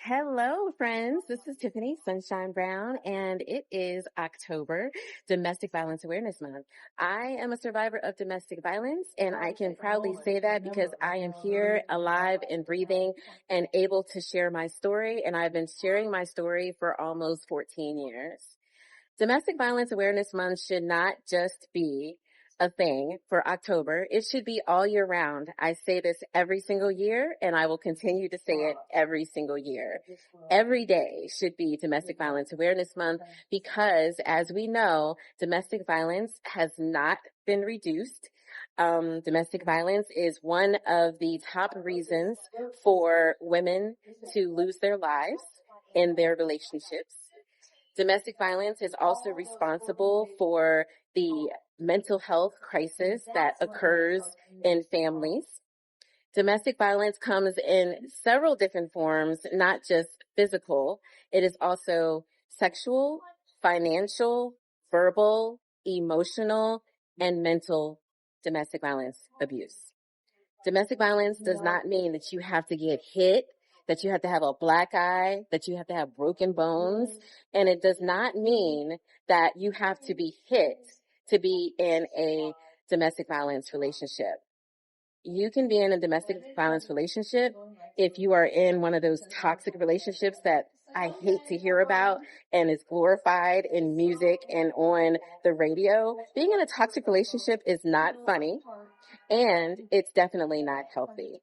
Hello, friends. This is Tiffany Sunshine Brown, and it is October, Domestic Violence Awareness Month. I am a survivor of domestic violence, and I can proudly say that because I am here, alive and breathing, and able to share my story. And I've been sharing my story for almost 14 years. Domestic Violence Awareness Month should not just be a thing for October. It should be all year round. I say this every single year, and I will continue to say it every single year. Every day should be Domestic Violence Awareness Month because, as we know, domestic violence has not been reduced. Domestic violence is one of the top reasons for women to lose their lives in their relationships. Domestic violence is also responsible for the mental health crisis that occurs in families. Domestic violence comes in several different forms, not just physical. It is also sexual, financial, verbal, emotional, and mental domestic violence abuse. Domestic violence does not mean that you have to get hit, that you have to have a black eye, that you have to have broken bones. And it does not mean that you have to be hit to be in a domestic violence relationship. You can be in a domestic violence relationship if you are in one of those toxic relationships that I hate to hear about and is glorified in music and on the radio. Being in a toxic relationship is not funny, and it's definitely not healthy.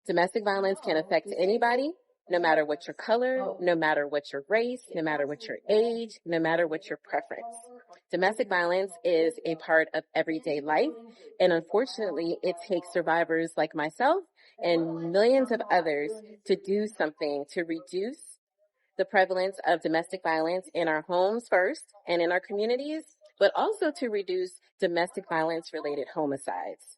Domestic violence can affect anybody, no matter what your color, no matter what your race, no matter what your age, no matter what your preference. Domestic violence is a part of everyday life, and unfortunately, it takes survivors like myself and millions of others to do something to reduce the prevalence of domestic violence in our homes first and in our communities, but also to reduce domestic violence related homicides.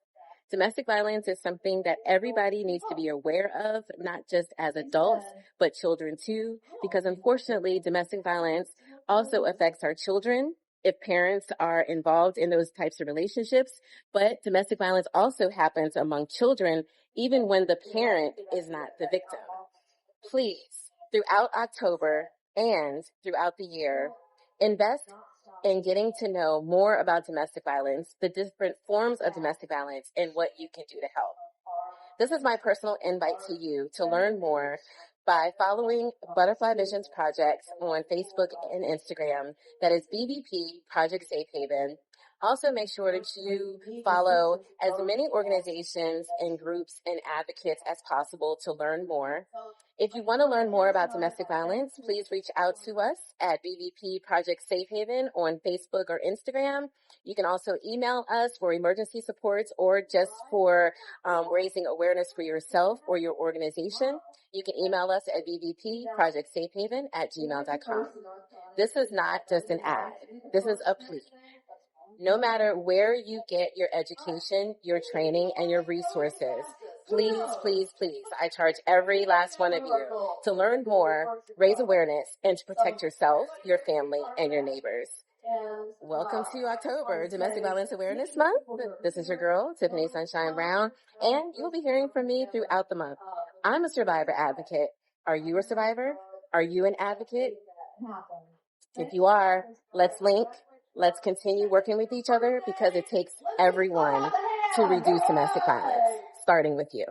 Domestic violence is something that everybody needs to be aware of, not just as adults, but children too, because unfortunately, domestic violence also affects our children if parents are involved in those types of relationships. But domestic violence also happens among children, even when the parent is not the victim. Please, throughout October and throughout the year, invest in getting to know more about domestic violence, the different forms of domestic violence, and what you can do to help. This is my personal invite to you to learn more by following Butterfly Visions Project on Facebook and Instagram. That is BVP Project Safe Haven. Also, make sure that you follow as many organizations and groups and advocates as possible to learn more. If you want to learn more about domestic violence, please reach out to us at BVP Project Safe Haven on Facebook or Instagram. You can also email us for emergency supports or just for raising awareness for yourself or your organization. You can email us at bvpprojectsafehaven@gmail.com. This is not just an ad. This is a plea. No matter where you get your education, your training, and your resources, please, please, please, I charge every last one of you to learn more, raise awareness, and to protect yourself, your family, and your neighbors. Welcome to October, Domestic Violence Awareness Month. This is your girl, Tiffany Sunshine Brown, and you'll be hearing from me throughout the month. I'm a survivor advocate. Are you a survivor? Are you an advocate? If you are, let's link. Let's continue working with each other because it takes everyone to reduce domestic violence, starting with you.